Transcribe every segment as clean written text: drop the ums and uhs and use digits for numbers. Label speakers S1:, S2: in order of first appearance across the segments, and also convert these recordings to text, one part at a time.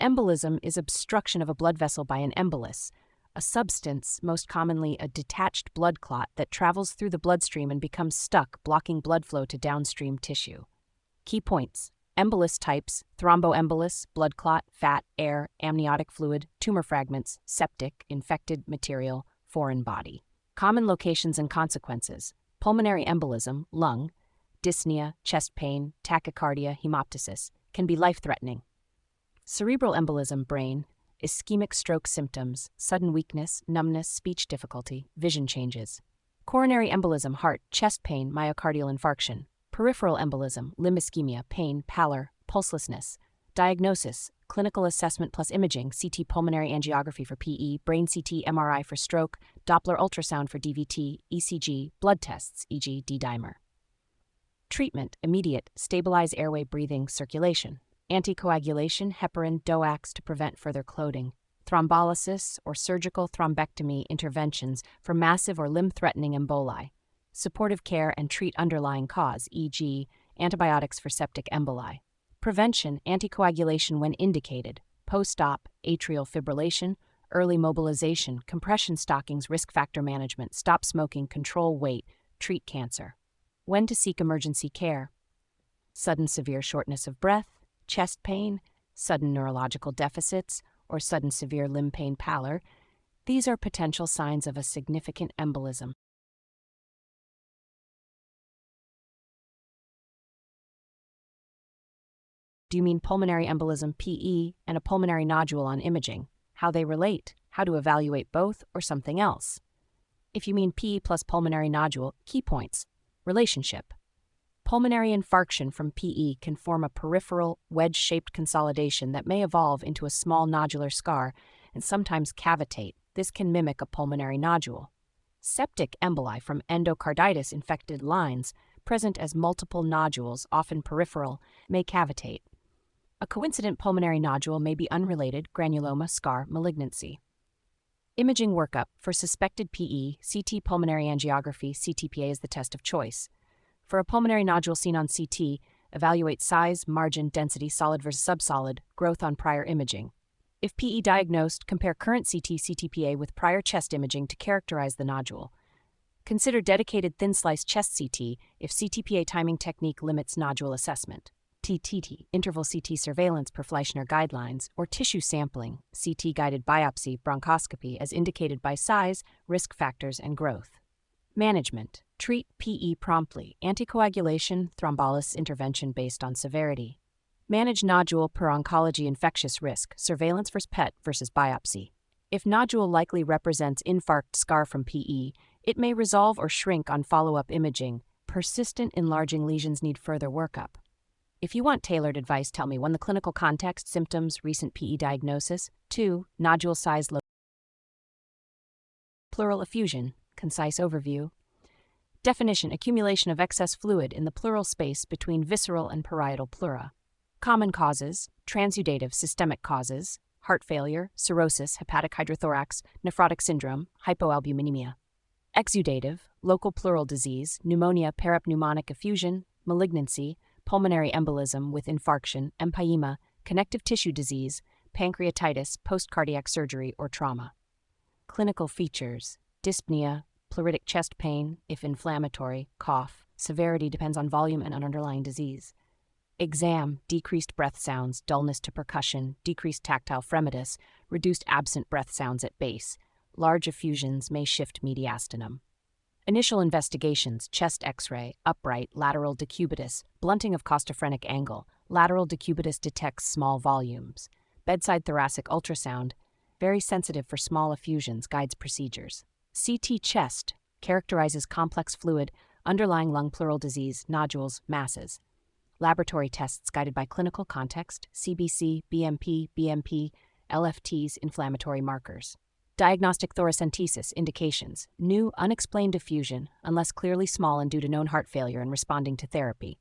S1: embolism is obstruction of a blood vessel by an embolus, a substance, most commonly a detached blood clot that travels through the bloodstream and becomes stuck, blocking blood flow to downstream tissue. Key points: embolus types: thromboembolus, blood clot, fat, air, amniotic fluid, tumor fragments, septic, infected material, foreign body. Common locations and consequences: pulmonary embolism, lung, dyspnea, chest pain, tachycardia, hemoptysis, can be life-threatening. Cerebral embolism, brain, ischemic stroke symptoms, sudden weakness, numbness, speech difficulty, vision changes. Coronary embolism, heart, chest pain, myocardial infarction. Peripheral embolism, limb ischemia, pain, pallor, pulselessness. Diagnosis: clinical assessment plus imaging, CT pulmonary angiography for PE, brain CT MRI for stroke, Doppler ultrasound for DVT, ECG, blood tests, e.g. D-dimer. Treatment: immediate, stabilize airway, breathing, circulation. Anticoagulation, heparin, DOACs to prevent further clotting. Thrombolysis or surgical thrombectomy interventions for massive or limb-threatening emboli. Supportive care and treat underlying cause, e.g., antibiotics for septic emboli. Prevention: anticoagulation when indicated. Post-op, atrial fibrillation, early mobilization, compression stockings, risk factor management, stop smoking, control weight, treat cancer. When to seek emergency care: sudden severe shortness of breath, chest pain, sudden neurological deficits, or sudden severe limb pain, pallor. These are potential signs of a significant embolism. Do you mean pulmonary embolism, PE, and a pulmonary nodule on imaging? How they relate, how to evaluate both, or something else? If you mean PE plus pulmonary nodule, key points. Relationship: pulmonary infarction from PE can form a peripheral, wedge-shaped consolidation that may evolve into a small nodular scar and sometimes cavitate. This can mimic a pulmonary nodule. Septic emboli from endocarditis infected lines, present as multiple nodules, often peripheral, may cavitate. A coincident pulmonary nodule may be unrelated, granuloma, scar, malignancy. Imaging workup: for suspected PE, CT pulmonary angiography, CTPA, is the test of choice. For a pulmonary nodule seen on CT, evaluate size, margin, density, solid versus subsolid, growth on prior imaging. If PE diagnosed, compare current CT CTPA with prior chest imaging to characterize the nodule. Consider dedicated thin-slice chest CT if CTPA timing technique limits nodule assessment. TTT, interval CT surveillance per Fleischner guidelines, or tissue sampling, CT-guided biopsy, bronchoscopy as indicated by size, risk factors, and growth. Management: treat PE promptly, anticoagulation, thrombolysis intervention based on severity. Manage nodule per oncology infectious risk, surveillance versus PET versus biopsy. If nodule likely represents infarct scar from PE, it may resolve or shrink on follow-up imaging. Persistent enlarging lesions need further workup. If you want tailored advice, tell me 1. The clinical context, symptoms, recent PE diagnosis. 2. Nodule size, pleural effusion, concise overview. Definition: accumulation of excess fluid in the pleural space between visceral and parietal pleura. Common causes: transudative systemic causes, heart failure, cirrhosis, hepatic hydrothorax, nephrotic syndrome, hypoalbuminemia. Exudative: local pleural disease, pneumonia, parapneumonic effusion, malignancy, pulmonary embolism with infarction, empyema, connective tissue disease, pancreatitis, post-cardiac surgery, or trauma. Clinical features: dyspnea, pleuritic chest pain, if inflammatory, cough. Severity depends on volume and underlying disease. Exam: decreased breath sounds, dullness to percussion, decreased tactile fremitus, reduced absent breath sounds at base. Large effusions may shift mediastinum. Initial investigations: chest X-ray, upright, lateral decubitus, blunting of costophrenic angle, lateral decubitus detects small volumes. Bedside thoracic ultrasound, very sensitive for small effusions, guides procedures. CT chest, characterizes complex fluid, underlying lung pleural disease, nodules, masses. Laboratory tests guided by clinical context, CBC, BMP, LFTs, inflammatory markers. Diagnostic thoracentesis, indications: new, unexplained effusion, unless clearly small and due to known heart failure and responding to therapy.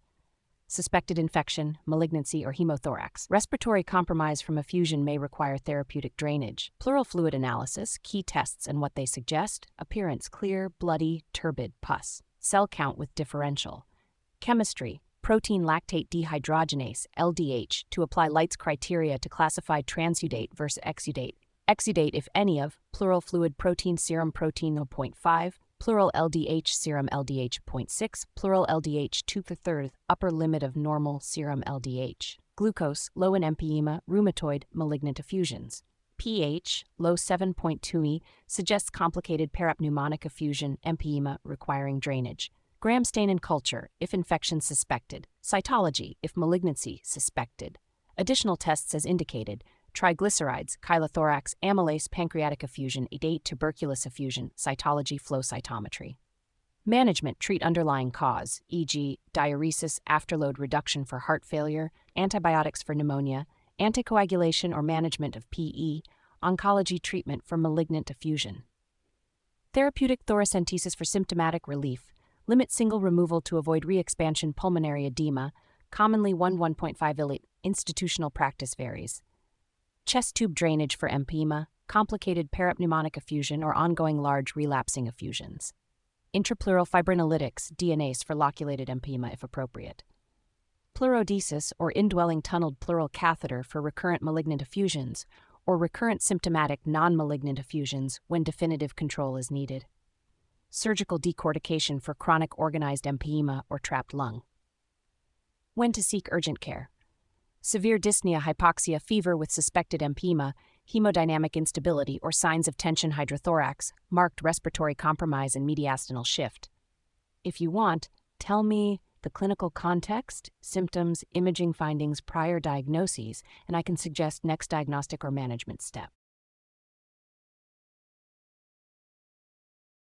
S1: Suspected infection, malignancy, or hemothorax. Respiratory compromise from effusion may require therapeutic drainage. Pleural fluid analysis, key tests and what they suggest: appearance: clear, bloody, turbid pus. Cell count with differential. Chemistry: protein lactate dehydrogenase, LDH, to apply Light's criteria to classify transudate versus exudate. Exudate if any of pleural fluid protein serum protein 0.5, pleural LDH serum LDH 0.6, pleural LDH 2/3, upper limit of normal serum LDH. Glucose, low in empyema, rheumatoid, malignant effusions. pH, low 7.2 E, suggests complicated parapneumonic effusion, empyema requiring drainage. Gram stain in culture, if infection suspected. Cytology, if malignancy suspected. Additional tests as indicated. Triglycerides, chylothorax, amylase, pancreatic effusion, edate, tuberculous effusion, cytology, flow cytometry. Management, treat underlying cause, e.g., diuresis, afterload reduction for heart failure, antibiotics for pneumonia, anticoagulation or management of PE, oncology treatment for malignant effusion. Therapeutic thoracentesis for symptomatic relief, limit single removal to avoid re-expansion pulmonary edema, commonly 1.5 illit, institutional practice varies. Chest tube drainage for empyema, complicated parapneumonic effusion or ongoing large relapsing effusions. Intrapleural fibrinolytics, DNase for loculated empyema if appropriate. Pleurodesis or indwelling tunneled pleural catheter for recurrent malignant effusions or recurrent symptomatic non-malignant effusions when definitive control is needed. Surgical decortication for chronic organized empyema or trapped lung. When to seek urgent care. Severe dyspnea, hypoxia, fever with suspected empyema, hemodynamic instability or signs of tension hydrothorax, marked respiratory compromise and mediastinal shift. If you want, tell me the clinical context, symptoms, imaging findings, prior diagnoses, and I can suggest next diagnostic or management step.